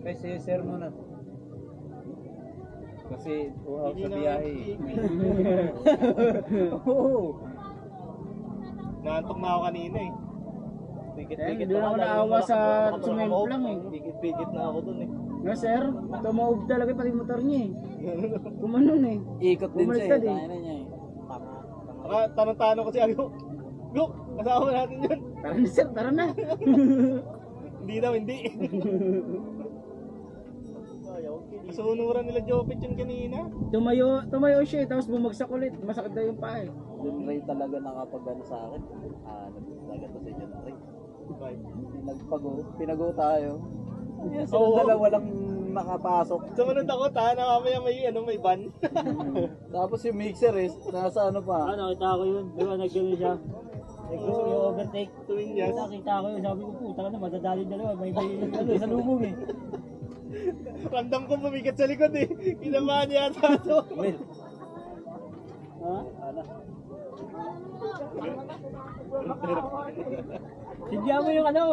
Kasi sir muna. Kasi uhaw Hindi sa na- biyahe. Oo. Naantok na ako kanina eh. Pikit-pikit Doon ako naawa sa sumimplang eh. Pikit-pikit na ako dun eh. Nga sir, tumawag talaga pati motor niya eh. Kumanon eh. Ikot din siya Bumaliktad eh. eh. Tangina niya eh. Saka tanong-tanong ko si Ago. Look, kasama natin yun. Tara na sir, tara na. Hindi daw, hindi. Sunuran nila Jopit yun kanina. Tumayo siya eh, tapos bumagsak ulit. Masakit daw yung paa eh. John Ray talaga nakapag-ano sa akin. Nagtaga to si John Ray. Pinago tayo. Yes, Oo. dalawa lang nakapasok. Sumunod ako, na mamaya may ban. Tapos yung mixer eh, nasa ano pa. Nakita ko yun. Diba, nag-gano'n siya. Gusto yung overtake. Tuwing yes. Nakita ko yun. Sabi ko, puta ka na, madadali dalawa. May sa lubong eh. Ramdam ko bumigat sa likod eh. Kinabahan niya ata ito. Will, Ha? Sindihan mo yung ano.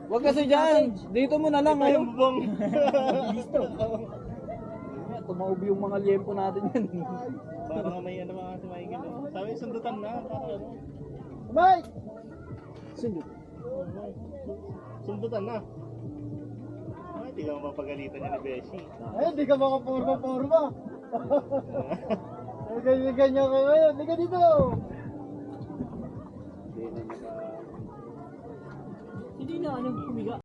wag kasi dyan. Dito mo na lang. Ito Oh. yung bubong. Listo. Tumaubi yung mga liempo natin yan. Parang may ano mga si Michael. Sabi sundutan na. Parang ano. Mike! Sundot. Sundutan na. Ay, di ka mapapagalitan niya ni Beshi. Ay, di ka makaporma-porma. Ganyan ka ngayon. Hindi ka dito. Hindi na ano, kumiga.